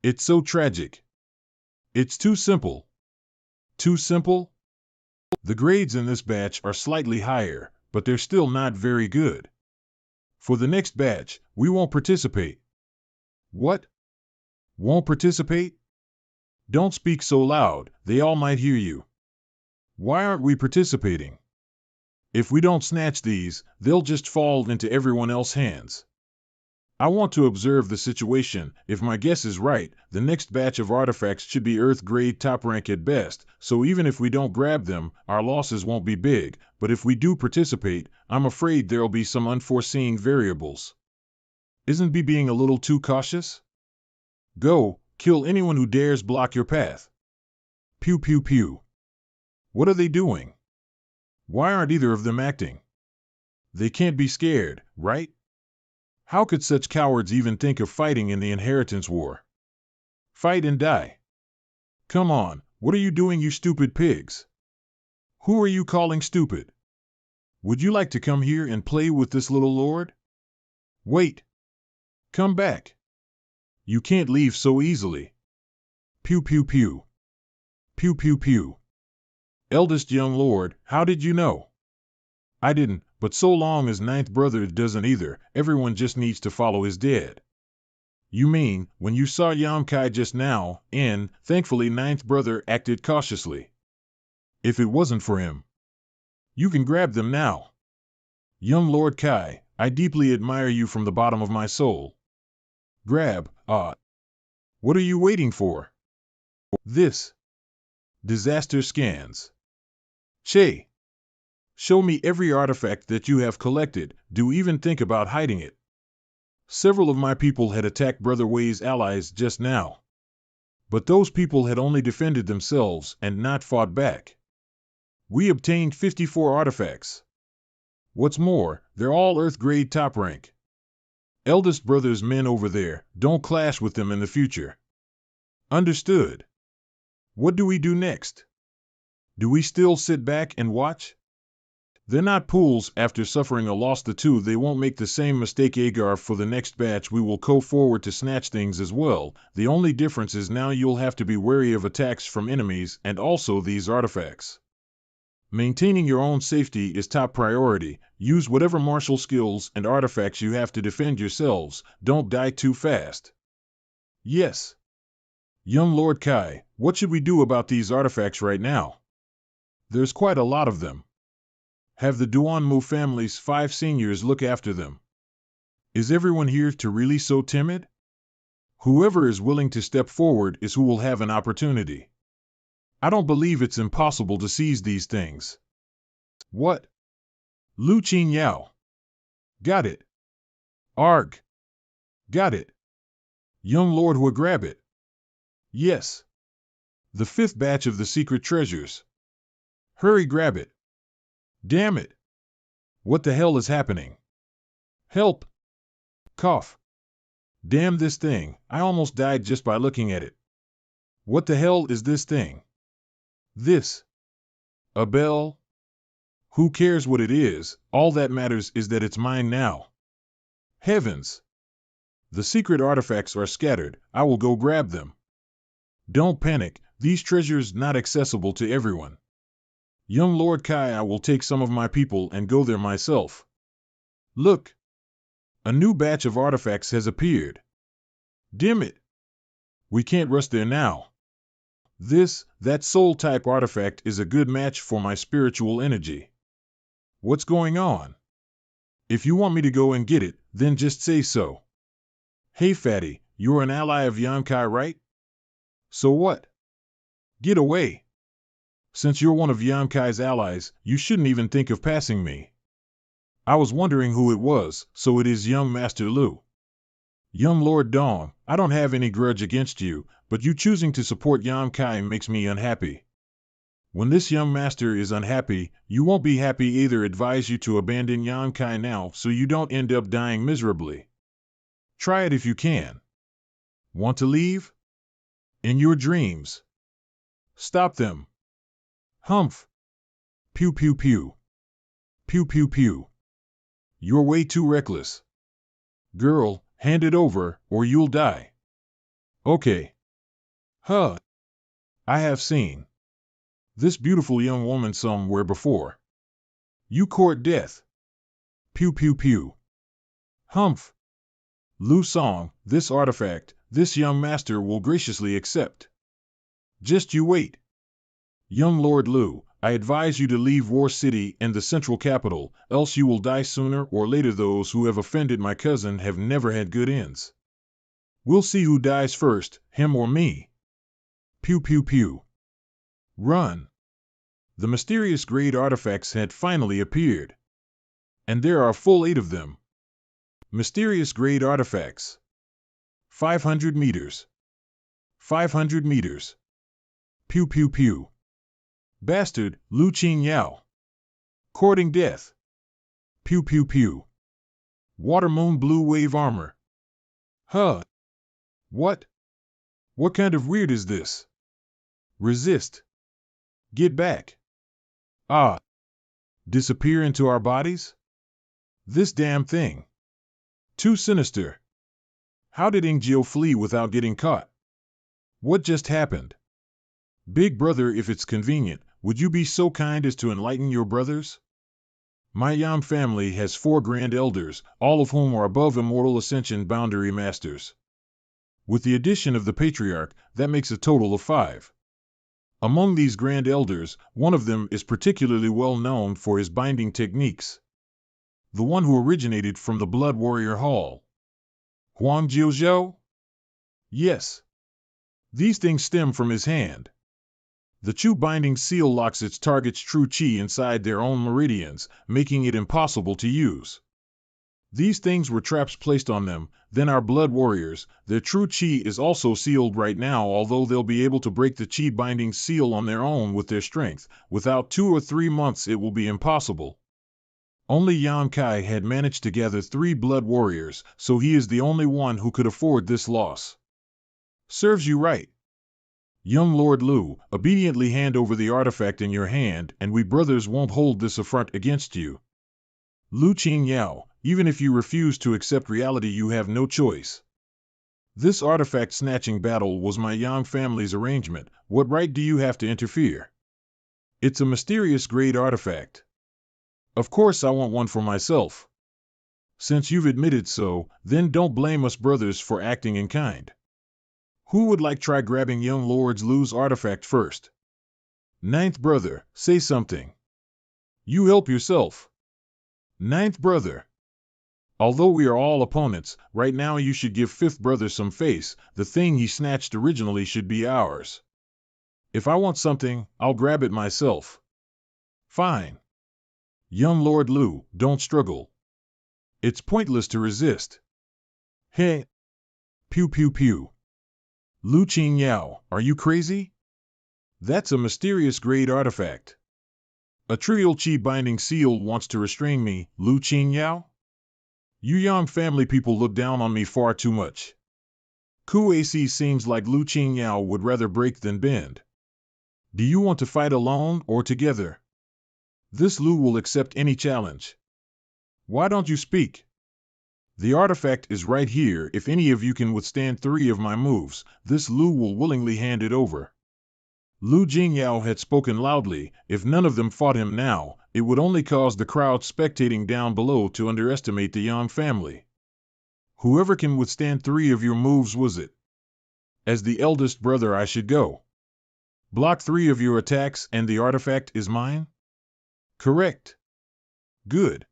It's so tragic. It's too simple. Too simple? The grades in this batch are slightly higher, but they're still not very good. For the next batch, we won't participate. What? Won't participate? Don't speak so loud, they all might hear you. Why aren't we participating? If we don't snatch these, they'll just fall into everyone else's hands. I want to observe the situation. If my guess is right, the next batch of artifacts should be Earth grade top rank at best, so even if we don't grab them, our losses won't be big, but if we do participate, I'm afraid there'll be some unforeseen variables. Isn't B being a little too cautious? Go, kill anyone who dares block your path. Pew pew pew. What are they doing? Why aren't either of them acting? They can't be scared, right? How could such cowards even think of fighting in the inheritance war? Fight and die. Come on, what are you doing, you stupid pigs? Who are you calling stupid? Would you like to come here and play with this little lord? Wait. Come back. You can't leave so easily. Pew pew pew. Pew pew pew. Eldest young lord, how did you know? I didn't, but so long as ninth brother doesn't either, everyone just needs to follow his dad. You mean, when you saw Yam Kai just now, and, thankfully ninth brother acted cautiously. If it wasn't for him. You can grab them now. Young Lord Kai, I deeply admire you from the bottom of my soul. Grab, what are you waiting for? This. Disaster scans. Che. Show me every artifact that you have collected, do even think about hiding it. Several of my people had attacked Brother Wei's allies just now. But those people had only defended themselves and not fought back. We obtained 54 artifacts. What's more, they're all Earth grade top rank. Eldest brother's men over there, don't clash with them in the future. Understood. What do we do next? Do we still sit back and watch? They're not pools. After suffering a loss the two, they won't make the same mistake. Agar, for the next batch we will go forward to snatch things as well. The only difference is now you'll have to be wary of attacks from enemies and also these artifacts. Maintaining your own safety is top priority. Use whatever martial skills and artifacts you have to defend yourselves. Don't die too fast. Yes. Young Lord Kai, what should we do about these artifacts right now? There's quite a lot of them. Have the Duanmu family's 5 seniors look after them. Is everyone here to really so timid? Whoever is willing to step forward is who will have an opportunity. I don't believe it's impossible to seize these things. What? Lu Qin Yao. Got it. Arg. Got it. Young Lord Hua, grab it. Yes. The 5th batch of the secret treasures. Hurry, grab it. Damn it. What the hell is happening? Help. Cough. Damn this thing, I almost died just by looking at it. What the hell is this thing? This. A bell? Who cares what it is, all that matters is that it's mine now. Heavens. The secret artifacts are scattered. I will go grab them. Don't panic. These treasures not accessible to everyone. Young Lord Kai, I will take some of my people and go there myself. Look. A new batch of artifacts has appeared. Damn it. We can't rush there now. That soul-type artifact is a good match for my spiritual energy. What's going on? If you want me to go and get it, then just say so. Hey fatty, you're an ally of Yankai, right? So what? Get away. Since you're one of Yankai's allies, you shouldn't even think of passing me. I was wondering who it was, so it is young Master Lu. Young Lord Dong, I don't have any grudge against you, but you choosing to support Yankai makes me unhappy. When this young master is unhappy, you won't be happy either. Advise you to abandon Yankai now so you don't end up dying miserably. Try it if you can. Want to leave? In your dreams. Stop them. Humph. Pew pew pew. Pew pew pew. You're way too reckless. Girl, hand it over, or you'll die. Okay. Huh. I have seen this beautiful young woman somewhere before. You court death. Pew pew pew. Humph. Lu Song, this artifact, this young master will graciously accept. Just you wait. Young Lord Lu, I advise you to leave War City and the central capital, else you will die sooner or later. Those who have offended my cousin have never had good ends. We'll see who dies first, him or me. Pew pew pew. Run. The mysterious grade artifacts had finally appeared. And there are full 8 of them. Mysterious grade artifacts. 500 meters. 500 meters. Pew pew pew. Bastard, Lu Qing Yao. Courting death. Pew pew pew. Water moon blue wave armor. Huh. What? What kind of weird is this? Resist. Get back. Ah. Disappear into our bodies? This damn thing. Too sinister. How did Ingjio flee without getting caught? What just happened? Big brother, if it's convenient, would you be so kind as to enlighten your brothers? My Yam family has 4 grand elders, all of whom are above immortal ascension boundary masters. With the addition of the patriarch, that makes a total of 5. Among these grand elders, one of them is particularly well known for his binding techniques. The one who originated from the Blood Warrior Hall. Huang Jiuzhou? Yes. These things stem from his hand. The Chu binding seal locks its target's true chi inside their own meridians, making it impossible to use. These things were traps placed on them, then our blood warriors, their true chi is also sealed right now. Although they'll be able to break the chi binding seal on their own with their strength, without 2 or 3 months it will be impossible. Only Yan Kai had managed to gather 3 blood warriors, so he is the only one who could afford this loss. Serves you right. Young Lord Lu, obediently hand over the artifact in your hand, and we brothers won't hold this affront against you. Lu Qing Yao, even if you refuse to accept reality, you have no choice. This artifact snatching battle was my Yang family's arrangement. What right do you have to interfere? It's a mysterious grade artifact. Of course I want one for myself. Since you've admitted so, then don't blame us brothers for acting in kind. Who would like try grabbing young Lord Lu's artifact first? 9th brother, say something. You help yourself. 9th brother. Although we are all opponents, right now you should give 5th brother some face. The thing he snatched originally should be ours. If I want something, I'll grab it myself. Fine. Young Lord Lu, don't struggle. It's pointless to resist. Hey. Pew pew pew. Lu Qing Yao, are you crazy? That's a mysterious grade artifact. A trivial chi binding seal wants to restrain me, Lu Qing Yao? You Yang family people look down on me far too much. Kuac seems like Lu Qing Yao would rather break than bend. Do you want to fight alone or together? This Lu will accept any challenge. Why don't you speak? The artifact is right here. If any of you can withstand 3 of my moves, this Lu will willingly hand it over. Lu Jingyao had spoken loudly. If none of them fought him now, it would only cause the crowd spectating down below to underestimate the Yang family. Whoever can withstand 3 of your moves was it. As the eldest brother, I should go. Block 3 of your attacks and the artifact is mine? Correct. Good.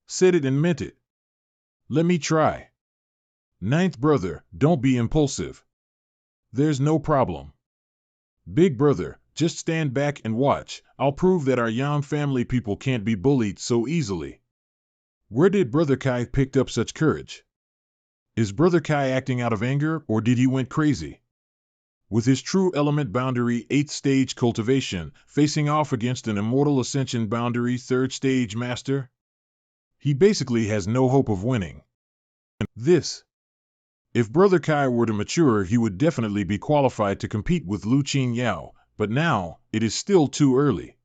Said it and meant it. Let me try. 9th brother, don't be impulsive. There's no problem. Big brother, just stand back and watch. I'll prove that our Yang family people can't be bullied so easily. Where did Brother Kai pick up such courage? Is Brother Kai acting out of anger, or did he went crazy? With his true element boundary 8th stage cultivation, facing off against an immortal ascension boundary 3rd stage master? He basically has no hope of winning. If Brother Kai were to mature, he would definitely be qualified to compete with Lu Qingyao, but now, it is still too early.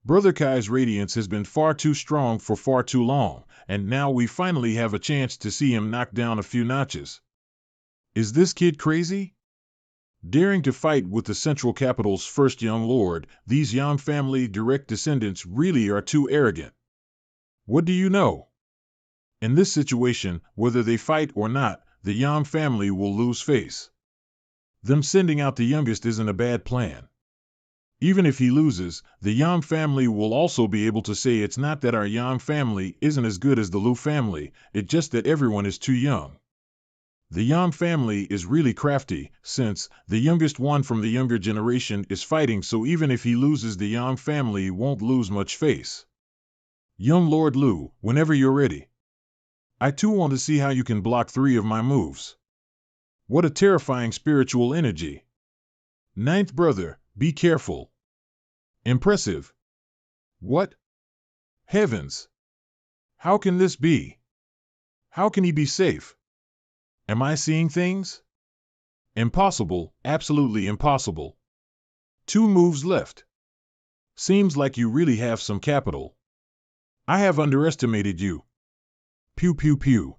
Brother Kai's radiance has been far too strong for far too long, and now we finally have a chance to see him knock down a few notches. Is this kid crazy? Daring to fight with the Central Capital's first young lord, these Yang family direct descendants really are too arrogant. What do you know? In this situation, whether they fight or not, the Yang family will lose face. Them sending out the youngest isn't a bad plan. Even if he loses, the Yang family will also be able to say it's not that our Yang family isn't as good as the Lu family, it's just that everyone is too young. The Yang family is really crafty, since the youngest one from the younger generation is fighting, so even if he loses, the Yang family won't lose much face. Young Lord Lu, whenever you're ready. I too want to see how you can block 3 of my moves. What a terrifying spiritual energy. 9th brother, be careful. Impressive. What? Heavens! How can this be? How can he be safe? Am I seeing things? Impossible, absolutely impossible. 2 moves left. Seems like you really have some capital. I have underestimated you. Pew pew pew.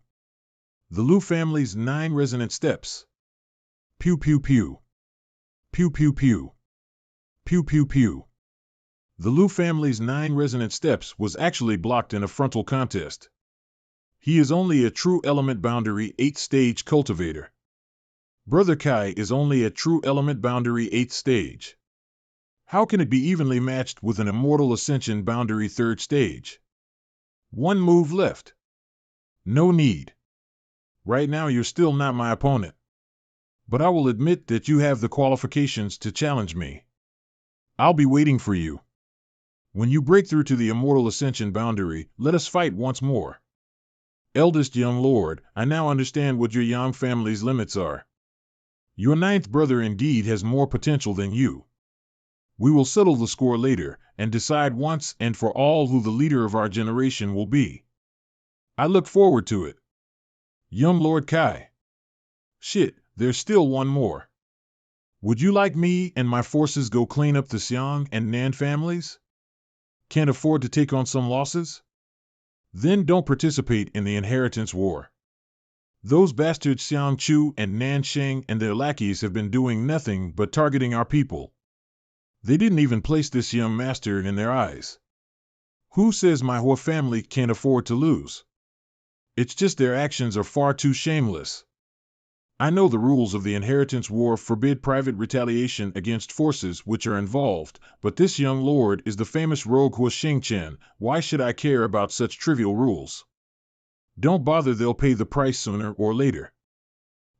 The Lu family's 9 resonant steps. Pew pew pew. Pew pew pew. Pew pew pew. The Lu family's 9 resonant steps was actually blocked in a frontal contest. He is only a true element boundary 8th stage cultivator. Brother Kai is only a true element boundary 8th stage. How can it be evenly matched with an immortal ascension boundary 3rd stage? 1 move left. No need. Right now you're still not my opponent. But I will admit that you have the qualifications to challenge me. I'll be waiting for you. When you break through to the immortal ascension boundary, let us fight once more. Eldest young lord, I now understand what your Yang family's limits are. Your 9th brother indeed has more potential than you. We will settle the score later, and decide once and for all who the leader of our generation will be. I look forward to it. Young Lord Kai. Shit, there's still one more. Would you like me and my forces go clean up the Xiang and Nan families? Can't afford to take on some losses? Then don't participate in the inheritance war. Those bastards Xiang Chu and Nan Sheng and their lackeys have been doing nothing but targeting our people. They didn't even place this young master in their eyes. Who says my whole family can't afford to lose? It's just their actions are far too shameless. I know the rules of the inheritance war forbid private retaliation against forces which are involved, but this young lord is the famous rogue Hua Xingchen. Why should I care about such trivial rules? Don't bother, they'll pay the price sooner or later.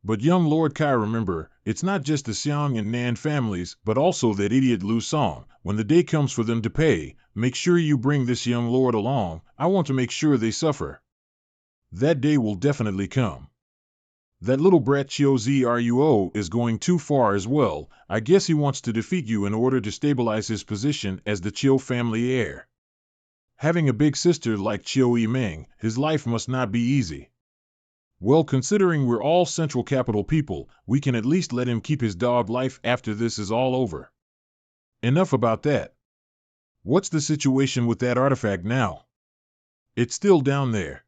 But young Lord Kai, remember, it's not just the Xiang and Nan families, but also that idiot Lu Song. When the day comes for them to pay, make sure you bring this young lord along. I want to make sure they suffer. That day will definitely come. That little brat Chiu Zruo is going too far as well. I guess he wants to defeat you in order to stabilize his position as the Chiu family heir. Having a big sister like Chiu Yimeng, his life must not be easy. Well, considering we're all Central Capital people, we can at least let him keep his dog life after this is all over. Enough about that. What's the situation with that artifact now? It's still down there.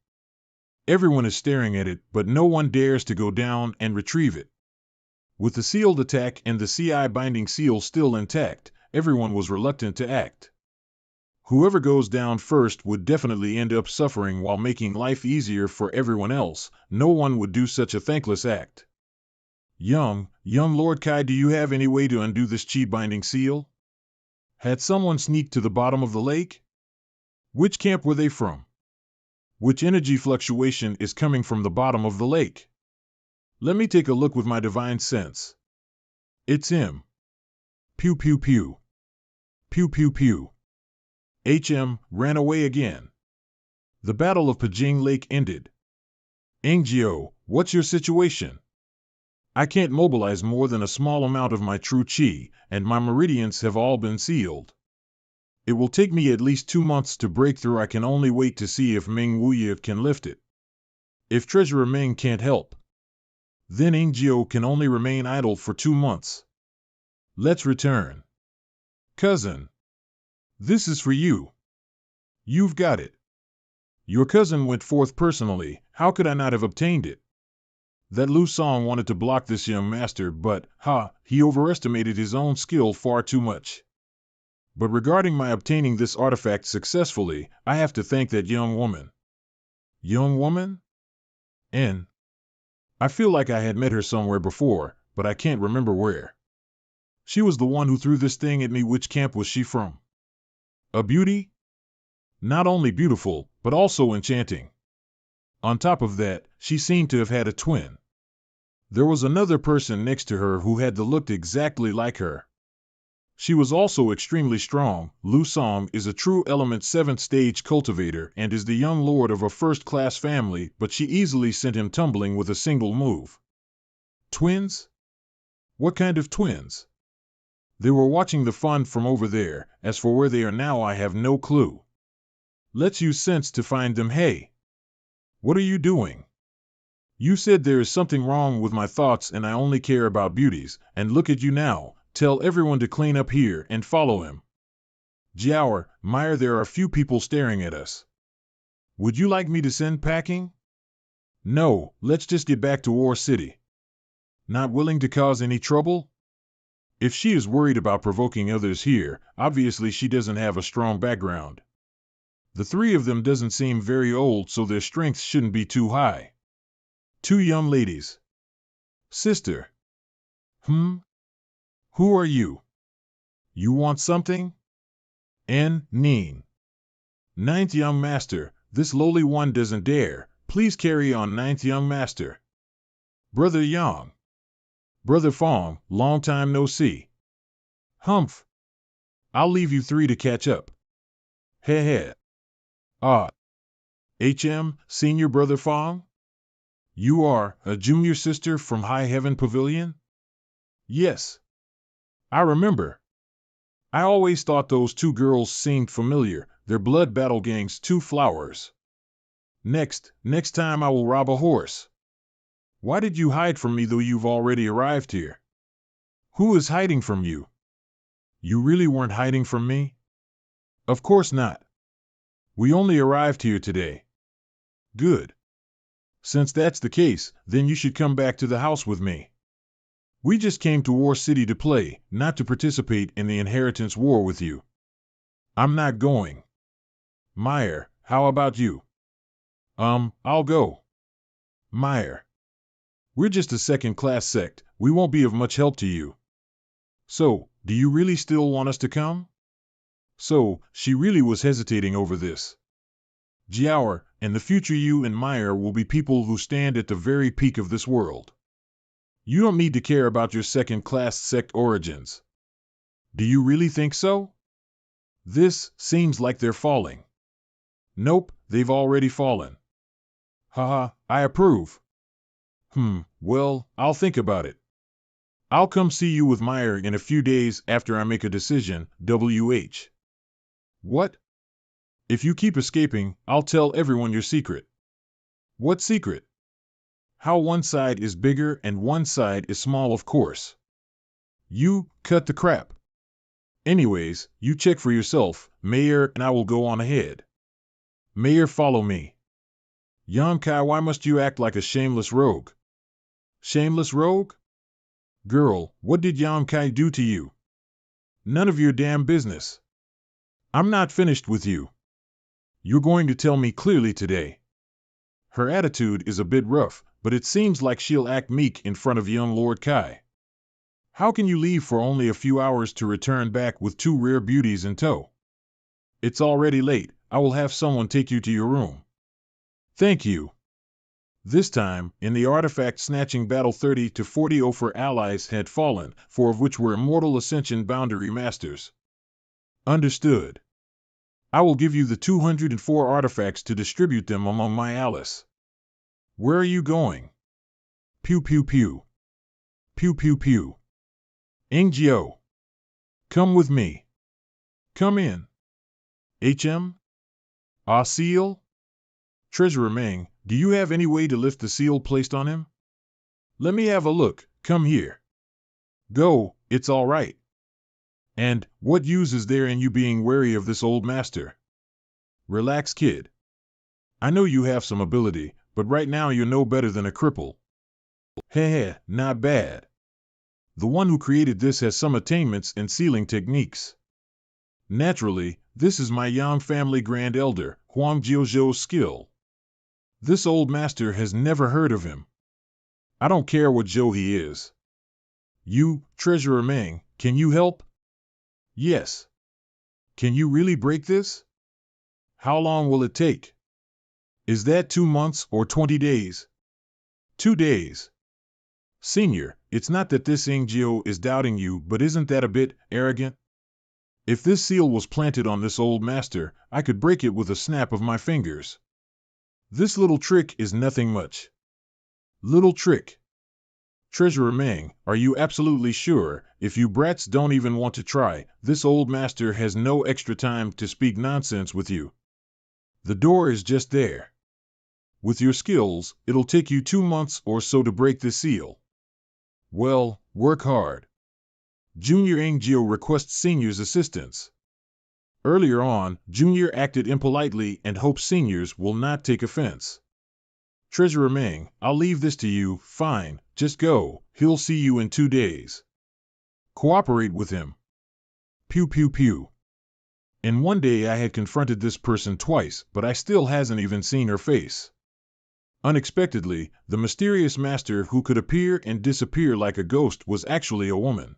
Everyone is staring at it, but no one dares to go down and retrieve it. With the sealed attack and the CI binding seal still intact, everyone was reluctant to act. Whoever goes down first would definitely end up suffering while making life easier for everyone else. No one would do such a thankless act. Young Lord Kai, do you have any way to undo this chi binding seal? Had someone sneaked to the bottom of the lake? Which camp were they from? Which energy fluctuation is coming from the bottom of the lake? Let me take a look with my divine sense. It's him. Pew pew pew. Pew pew pew. HM ran away again. The Battle of Pajing Lake ended. Angjio, what's your situation? I can't mobilize more than a small amount of my true chi, and my meridians have all been sealed. It will take me at least 2 months to break through. I can only wait to see if Ming Wuye can lift it. If Treasurer Ming can't help, then Angjio can only remain idle for 2 months. Let's return. Cousin, this is for you. You've got it. Your cousin went forth personally. How could I not have obtained it? That Lu Song wanted to block this young master, but, he overestimated his own skill far too much. But regarding my obtaining this artifact successfully, I have to thank that young woman. Young woman? I feel like I had met her somewhere before, but I can't remember where. She was the one who threw this thing at me. Which camp was she from? A beauty? Not only beautiful, but also enchanting. On top of that, she seemed to have had a twin. There was another person next to her who had the look exactly like her. She was also extremely strong. Lu Song is a true element 7th stage cultivator and is the young lord of a first-class family, but she easily sent him tumbling with a single move. Twins? What kind of twins? They were watching the fun from over there. As for where they are now, I have no clue. Let's use sense to find them. Hey! What are you doing? You said there is something wrong with my thoughts and I only care about beauties, and look at you now. Tell everyone to clean up here and follow him. Jiaoer, Meyer, there are a few people staring at us. Would you like me to send packing? No, let's just get back to War City. Not willing to cause any trouble? If she is worried about provoking others here, obviously she doesn't have a strong background. The 3 of them doesn't seem very old, so their strength shouldn't be too high. 2 young ladies. Sister. Who are you? You want something? Neen. 9th young master, this lowly one doesn't dare. Please carry on, 9th young master. Brother Yang. Brother Fong, long time no see. Humph. I'll leave you 3 to catch up. Heh. HM, senior brother Fong? You are a junior sister from High Heaven Pavilion? Yes. I remember. I always thought those 2 girls seemed familiar. They're blood battle gangs 2 flowers. Next time I will rob a horse. Why did you hide from me though you've already arrived here? Who is hiding from you? You really weren't hiding from me? Of course not. We only arrived here today. Good. Since that's the case, then you should come back to the house with me. We just came to War City to play, not to participate in the inheritance war with you. I'm not going. Meyer, how about you? I'll go. Meyer. We're just a second-class sect. We won't be of much help to you. So, do you really still want us to come? So, she really was hesitating over this. Jiaoer, in the future you and Meyer will be people who stand at the very peak of this world. You don't need to care about your second-class sect origins. Do you really think so? This seems like they're falling. Nope, they've already fallen. Haha, I approve. Well, I'll think about it. I'll come see you with Meyer in a few days after I make a decision, WH. What? If you keep escaping, I'll tell everyone your secret. What secret? How one side is bigger and one side is small, of course. You cut the crap. Anyways, you check for yourself, Mayor, and I will go on ahead. Mayor, follow me. Yang Kai, why must you act like a shameless rogue? Shameless rogue? Girl, what did Yang Kai do to you? None of your damn business. I'm not finished with you. You're going to tell me clearly today. Her attitude is a bit rough, but it seems like she'll act meek in front of young Lord Kai. How can you leave for only a few hours to return back with two rare beauties in tow? It's already late. I will have someone take you to your room. Thank you. This time, in the artifact-snatching battle 30 to 40 Ophir allies had fallen, 4 of which were immortal Ascension Boundary Masters. Understood. I will give you the 204 artifacts to distribute them among my allies. Where are you going? Pew pew pew. Pew pew pew. Ingjio. Come with me. Come in. HM? Ah, seal? Treasurer Meng, do you have any way to lift the seal placed on him? Let me have a look. Come here. Go, it's all right. And what use is there in you being wary of this old master? Relax, kid. I know you have some ability, but right now you're no better than a cripple. Heh, not bad. The one who created this has some attainments in sealing techniques. Naturally, this is my Yang family grand elder, Huang Jiuzhou's skill. This old master has never heard of him. I don't care what Zhou he is. You, Treasurer Meng, can you help? Yes. Can you really break this? How long will it take? Is that 2 months or 20 days? 2 days. Senior, it's not that this Ingjio is doubting you, but isn't that a bit arrogant? If this seal was planted on this old master, I could break it with a snap of my fingers. This little trick is nothing much. Little trick. Treasurer Meng, are you absolutely sure? If you brats don't even want to try, this old master has no extra time to speak nonsense with you. The door is just there. With your skills, it'll take you 2 months or so to break this seal. Well, work hard. Junior Ingjio requests Senior's assistance. Earlier on, Junior acted impolitely and hopes Seniors will not take offense. Treasurer Meng, I'll leave this to you. Fine, just go. He'll see you in 2 days. Cooperate with him. Pew pew pew. In 1 day I had confronted this person twice, but I still hasn't even seen her face. Unexpectedly, the mysterious master who could appear and disappear like a ghost was actually a woman.